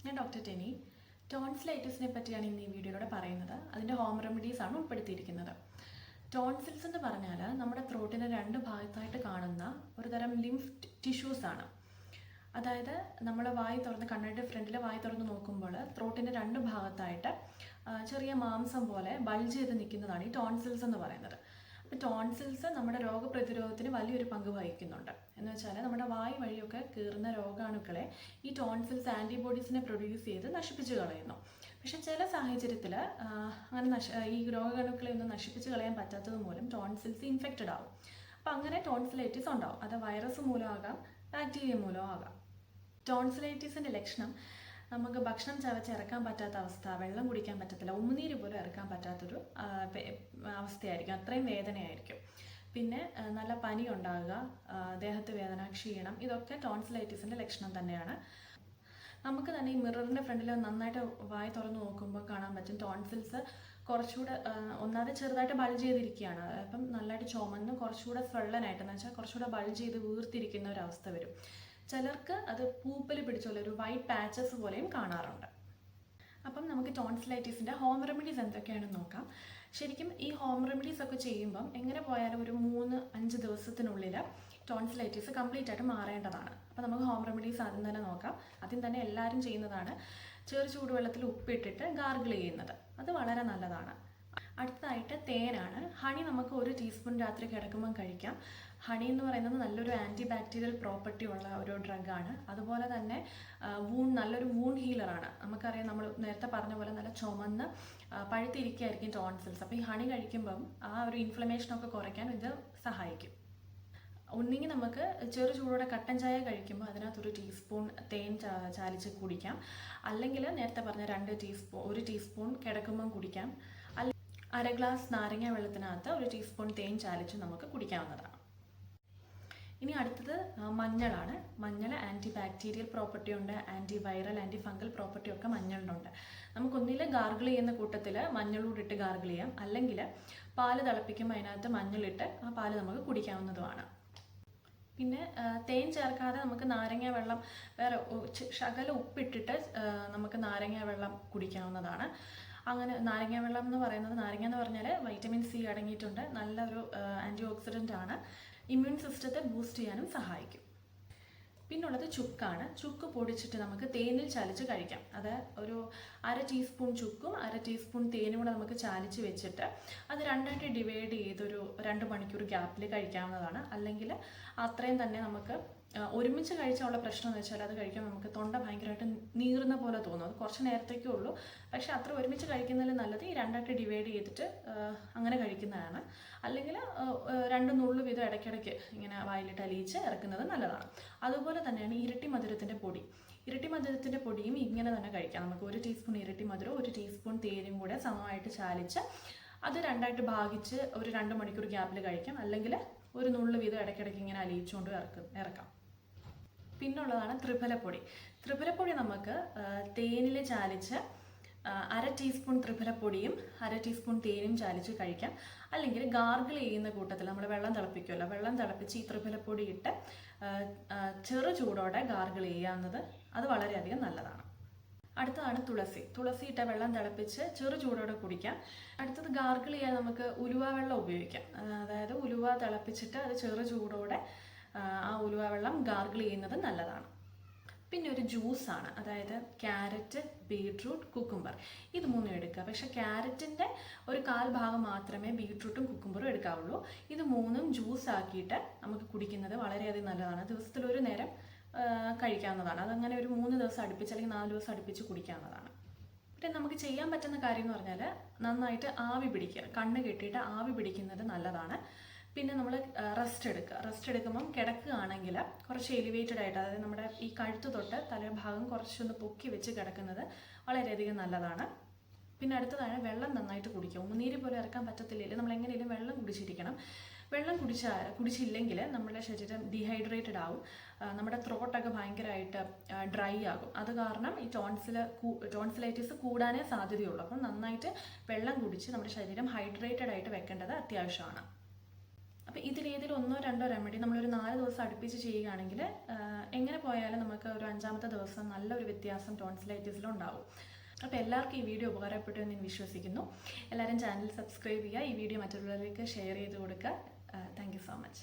ഞാൻ doctor Tenny. ടോൺസിലൈറ്റിസിനെ പറ്റിയാണ് ഇന്ന് ഈ വീഡിയോയിലൂടെ പറയുന്നത്. അതിൻ്റെ ഹോം റെമഡീസ് ആണ് ഉൾപ്പെടുത്തിയിരിക്കുന്നത്. ടോൺസിൽസ് എന്ന് പറഞ്ഞാൽ നമ്മുടെ ത്രോട്ടിൻ്റെ രണ്ട് ഭാഗത്തായിട്ട് കാണുന്ന ഒരു തരം ലിംഫ് ടിഷ്യൂസ് ആണ്. അതായത് നമ്മൾ വായി തുറന്ന് കണ്ണിൻ്റെ ഫ്രണ്ടിൽ വായി തുറന്ന് നോക്കുമ്പോൾ ത്രോട്ടിൻ്റെ രണ്ട് ഭാഗത്തായിട്ട് ചെറിയ മാംസം പോലെ ബൾജ് ചെയ്ത് നിൽക്കുന്നതാണ് ഈ ടോൺസിൽസ് എന്ന് പറയുന്നത്. അപ്പോൾ ടോൺസിൽസ് നമ്മുടെ രോഗപ്രതിരോധത്തിന് വലിയൊരു പങ്ക് വഹിക്കുന്നുണ്ട്. എന്ന് വെച്ചാൽ നമ്മുടെ വായു വഴിയൊക്കെ കയറുന്ന രോഗാണുക്കളെ ഈ ടോൺസിൽസ് ആൻറ്റിബോഡീസിനെ പ്രൊഡ്യൂസ് ചെയ്ത് നശിപ്പിച്ച് കളയുന്നു. പക്ഷെ ചില സാഹചര്യത്തിൽ അങ്ങനെ ഈ രോഗാണുക്കളെ ഒന്നും നശിപ്പിച്ച് കളയാൻ പറ്റാത്തത് മൂലം ടോൺസിൽസ് ഇൻഫെക്റ്റഡ് ആവും. അപ്പോൾ അങ്ങനെ ടോൺസിലൈറ്റിസ് ഉണ്ടാവും. അത് വൈറസ് മൂലമാകാം, ബാക്ടീരിയ മൂലമാകാം. ടോൺസിലൈറ്റിസിൻ്റെ ലക്ഷണം നമുക്ക് ഭക്ഷണം ചവച്ചിറക്കാൻ പറ്റാത്ത അവസ്ഥ, വെള്ളം കുടിക്കാൻ പറ്റത്തില്ല, ഉമിനീര് പോലും ഇറക്കാൻ പറ്റാത്തൊരു അവസ്ഥയായിരിക്കും. അത്രയും വേദനയായിരിക്കും. പിന്നെ നല്ല പനി ഉണ്ടാകുക, ദേഹത്ത് വേദന, ക്ഷീണം, ഇതൊക്കെ ടോൺസിലൈറ്റിസിൻ്റെ ലക്ഷണം തന്നെയാണ്. നമുക്ക് തന്നെ ഈ മിററിൻ്റെ ഫ്രണ്ടിൽ നന്നായിട്ട് വായ തുറന്ന് നോക്കുമ്പോൾ കാണാൻ പറ്റും ടോൺസിൽസ് കുറച്ചുകൂടെ ഒന്നാമത് ചെറുതായിട്ട് ബൾജ് ചെയ്തിരിക്കുകയാണ്. അപ്പം നല്ലതായിട്ട് ചുമന്ന് കുറച്ചുകൂടെ സ്വെള്ളനായിട്ട്, എന്ന് വെച്ചാൽ കുറച്ചുകൂടെ ബൾജ് ചെയ്ത് വീർത്തിരിക്കുന്ന ഒരവസ്ഥ വരും. ചിലർക്ക് അത് പൂപ്പൽ പിടിച്ചുള്ള ഒരു വൈറ്റ് പാച്ചസ് പോലെയും കാണാറുണ്ട്. അപ്പം നമുക്ക് ടോൺസിലൈറ്റിസിൻ്റെ ഹോം റെമഡീസ് എന്തൊക്കെയാണെന്ന് നോക്കാം. ശരിക്കും ഈ ഹോം റെമഡീസ് ഒക്കെ ചെയ്യുമ്പം എങ്ങനെ പോയാലും ഒരു 3-5 ദിവസത്തിനുള്ളിൽ ടോൺസിലൈറ്റിസ് കംപ്ലീറ്റ് ആയിട്ട് മാറേണ്ടതാണ്. അപ്പോൾ നമുക്ക് ഹോം റെമഡീസ് ആദ്യം തന്നെ നോക്കാം. ആദ്യം തന്നെ എല്ലാവരും ചെയ്യുന്നതാണ് ചൂടുവെള്ളത്തിൽ ഉപ്പിട്ടിട്ട് ഗാർഗിൾ ചെയ്യുന്നത്. അത് വളരെ നല്ലതാണ്. അടുത്തതായിട്ട് തേനാണ്. ഹണി നമുക്ക് 1 ടീസ്പൂൺ രാത്രി കിടക്കുമ്പം കഴിക്കാം. ഹണി എന്ന് പറയുന്നത് നല്ലൊരു ആൻറ്റി ബാക്ടീരിയൽ പ്രോപ്പർട്ടി ഉള്ള ഒരു ഡ്രഗാണ്. അതുപോലെ തന്നെ നല്ലൊരു വൂണ്ട് ഹീലറാണ്. നമുക്കറിയാം, നമ്മൾ നേരത്തെ പറഞ്ഞ പോലെ നല്ല ചുമന്ന് പഴുത്തിരിക്കുകയായിരിക്കും ടോൺസിൽസ്. അപ്പോൾ ഈ ഹണി കഴിക്കുമ്പം ആ ഒരു ഇൻഫ്ലമേഷനൊക്കെ കുറയ്ക്കാൻ ഇത് സഹായിക്കും. ഒന്നെങ്കിൽ നമുക്ക് ചൂടോടെ കട്ടൻ ചായ കഴിക്കുമ്പോൾ അതിനകത്ത് 1 ടീസ്പൂൺ തേൻ ചാലിച്ച് കുടിക്കാം. അല്ലെങ്കിൽ നേരത്തെ പറഞ്ഞ 1 ടീസ്പൂൺ കിടക്കുമ്പം കുടിക്കാം. അര ഗ്ലാസ് നാരങ്ങ വെള്ളത്തിനകത്ത് 1 ടീസ്പൂൺ തേൻ ചാലിച്ച് നമുക്ക് കുടിക്കാവുന്നതാണ്. ഇനി അടുത്തത് മഞ്ഞളാണ്. മഞ്ഞൾ ആൻറ്റി ബാക്ടീരിയൽ പ്രോപ്പർട്ടി ഉണ്ട്, anti viral, anti fungal property ഒക്കെ മഞ്ഞളിലുണ്ട്. നമുക്കൊന്നിൽ ഗാർഗിൾ ചെയ്യുന്ന കൂട്ടത്തിൽ മഞ്ഞളൂടിട്ട് ഗാർഗിൾ ചെയ്യാം. അല്ലെങ്കിൽ പാല് തിളപ്പിക്കുമ്പോൾ അതിനകത്ത് മഞ്ഞളിട്ട് ആ പാല് നമുക്ക് കുടിക്കാവുന്നതുമാണ്. പിന്നെ തേൻ ചേർക്കാതെ നമുക്ക് നാരങ്ങ വെള്ളം, വേറെ ശകല ഉപ്പിട്ടിട്ട് നമുക്ക് നാരങ്ങ വെള്ളം കുടിക്കാവുന്നതാണ്. അങ്ങനെ നാരങ്ങ വെള്ളം എന്ന് പറയുന്നത്, നാരങ്ങ എന്ന് പറഞ്ഞാൽ വൈറ്റമിൻ സി അടങ്ങിയിട്ടുണ്ട്, നല്ലൊരു ആൻറ്റി ഓക്സിഡൻ്റ് ആണ്, ഇമ്മ്യൂൺ സിസ്റ്റത്തെ ബൂസ്റ്റ് ചെയ്യാനും സഹായിക്കും. പിന്നുള്ളത് ചുക്കാണ്. ചുക്ക് പൊടിച്ചിട്ട് നമുക്ക് തേനിൽ ചാലിച്ച് കഴിക്കാം. അത് ഒരു 1/2 ടീസ്പൂൺ ചുക്കും 1/2 ടീസ്പൂൺ തേനും കൂടെ നമുക്ക് ചാലിച്ച് വെച്ചിട്ട് അത് രണ്ടായിട്ട് ഡിവൈഡ് ചെയ്തൊരു 2 മണിക്കൂർ ഗ്യാപ്പിൽ കഴിക്കാവുന്നതാണ്. അല്ലെങ്കിൽ അത്രയും തന്നെ നമുക്ക് ഒരുമിച്ച് കഴിച്ചാലുള്ള പ്രശ്നം എന്ന് വെച്ചാൽ അത് കഴിക്കാൻ നമുക്ക് തൊണ്ട ഭയങ്കരമായിട്ട് നീറുന്ന പോലെ തോന്നും. അത് കുറച്ച് നേരത്തേക്കേ ഉള്ളൂ. പക്ഷേ അത്ര ഒരുമിച്ച് കഴിക്കുന്നതിൽ നല്ലത് ഈ രണ്ടായിട്ട് ഡിവൈഡ് ചെയ്തിട്ട് അങ്ങനെ കഴിക്കുന്നതാണ്. അല്ലെങ്കിൽ 2 നുള്ളു വീതം ഇടയ്ക്കിടയ്ക്ക് ഇങ്ങനെ വായിലിട്ട് അലിയിച്ച് ഇറക്കുന്നത് നല്ലതാണ്. അതുപോലെ തന്നെയാണ് ഇരട്ടി മധുരത്തിൻ്റെ പൊടി. ഇരട്ടി മധുരത്തിൻ്റെ പൊടിയും ഇങ്ങനെ തന്നെ കഴിക്കാം. നമുക്ക് 1 ടീസ്പൂൺ ഇരട്ടി മധുരം 1 ടീസ്പൂൺ തേനും കൂടെ സമമായിട്ട് ചാലിച്ച് അത് രണ്ടായിട്ട് ഭാഗിച്ച് ഒരു 2 മണിക്കൂർ ഗ്യാപ്പിൽ കഴിക്കാം. അല്ലെങ്കിൽ 1 നുള്ളു വീതം ഇടയ്ക്കിടയ്ക്ക് ഇങ്ങനെ അലിയിച്ചുകൊണ്ട് ഇറക്കാം. പിന്നുള്ളതാണ് ത്രിഫലപ്പൊടി. ത്രിഫലപ്പൊടി നമുക്ക് തേനിൽ ചാലിച്ച് 1/2 ടീസ്പൂൺ ത്രിഫലപ്പൊടിയും 1/2 ടീസ്പൂൺ തേനും ചാലിച്ച് കഴിക്കാം. അല്ലെങ്കിൽ ഗാർഗിൾ ചെയ്യുന്ന കൂട്ടത്തിൽ നമ്മൾ വെള്ളം തിളപ്പിക്കുമല്ലോ, വെള്ളം തിളപ്പിച്ച് ഈ ത്രിഫലപ്പൊടി ഇട്ട് ചൂടോടെ ഗാർഗിൾ ചെയ്യാവുന്നത്, അത് വളരെയധികം നല്ലതാണ്. അടുത്തതാണ് തുളസി. തുളസി ഇട്ട വെള്ളം തിളപ്പിച്ച് ചൂടോടെ കുടിക്കാം. അടുത്തത് ഗാർഗിൾ ചെയ്യാൻ നമുക്ക് ഉലുവ വെള്ളം ഉപയോഗിക്കാം. അതായത് ഉലുവ തിളപ്പിച്ചിട്ട് അത് ചൂടോടെ ആ ഉലുവ വെള്ളം ഗാർഗിൾ ചെയ്യുന്നത് നല്ലതാണ്. പിന്നെ ഒരു ജ്യൂസാണ്. അതായത് ക്യാരറ്റ്, ബീട്രൂട്ട്, കുക്കുംബർ, ഇത് 3 എടുക്കുക. പക്ഷേ ക്യാരറ്റിൻ്റെ ഒരു 1/4 ഭാഗം മാത്രമേ ബീട്രൂട്ടും കുക്കുംബറും എടുക്കാവുള്ളൂ. ഇത് 3ഉം ജ്യൂസ് ആക്കിയിട്ട് നമുക്ക് കുടിക്കുന്നത് വളരെയധികം നല്ലതാണ്. ദിവസത്തിൽ 1 നേരം കഴിക്കാവുന്നതാണ്. അതങ്ങനെ ഒരു 3 ദിവസം അടുപ്പിച്ച് അല്ലെങ്കിൽ 4 ദിവസം അടുപ്പിച്ച് കുടിക്കാവുന്നതാണ്. പിന്നെ നമുക്ക് ചെയ്യാൻ പറ്റുന്ന കാര്യം എന്ന് പറഞ്ഞാൽ നന്നായിട്ട് ആവി പിടിക്കുക. കണ്ണ് കെട്ടിയിട്ട് ആവി പിടിക്കുന്നത് നല്ലതാണ്. പിന്നെ നമ്മൾ റെസ്റ്റ് എടുക്കുമ്പം കിടക്കുകയാണെങ്കിൽ കുറച്ച് എലിവേറ്റഡ് ആയിട്ട്, അതായത് നമ്മുടെ ഈ കഴുത്ത് തൊട്ട് തലഭാഗം കുറച്ചൊന്ന് പൊക്കി വെച്ച് കിടക്കുന്നത് വളരെയധികം നല്ലതാണ്. പിന്നെ അടുത്തതാണ് വെള്ളം നന്നായിട്ട് കുടിക്കുക. ഉമിനീര് പോലും ഇറക്കാൻ പറ്റത്തില്ലെങ്കിൽ നമ്മൾ എങ്ങനെയും വെള്ളം കുടിച്ചിരിക്കണം. വെള്ളം കുടിച്ചില്ലെങ്കിൽ നമ്മുടെ ശരീരം ഡീഹൈഡ്രേറ്റഡ് ആവും, നമ്മുടെ ത്രോട്ടൊക്കെ ഭയങ്കരമായിട്ട് ഡ്രൈ ആകും. അത് കാരണം ഈ ടോൺസിലൈറ്റിസ് കൂടാനേ സാധ്യതയുള്ളൂ. അപ്പം നന്നായിട്ട് വെള്ളം കുടിച്ച് നമ്മുടെ ശരീരം ഹൈഡ്രേറ്റഡ് ആയിട്ട് വെക്കേണ്ടത് അത്യാവശ്യമാണ്. അപ്പോൾ ഇതിലേതിൽ 1-2 റെമഡി നമ്മളൊരു 4 ദിവസം അടുപ്പിച്ച് ചെയ്യുകയാണെങ്കിൽ എങ്ങനെ പോയാലും നമുക്ക് ഒരു 5-ാമത്തെ ദിവസം നല്ലൊരു വ്യത്യാസം ടോൺസിലൈറ്റിസിലുണ്ടാവും. അപ്പോൾ എല്ലാവർക്കും ഈ വീഡിയോ ഉപകാരപ്പെട്ടു എന്ന് ഞാൻ വിശ്വസിക്കുന്നു. എല്ലാവരും ചാനൽ സബ്സ്ക്രൈബ് ചെയ്യുക, ഈ വീഡിയോ മറ്റുള്ളവരിലേക്ക് ഷെയർ ചെയ്ത് കൊടുക്കുക. Thank you so much.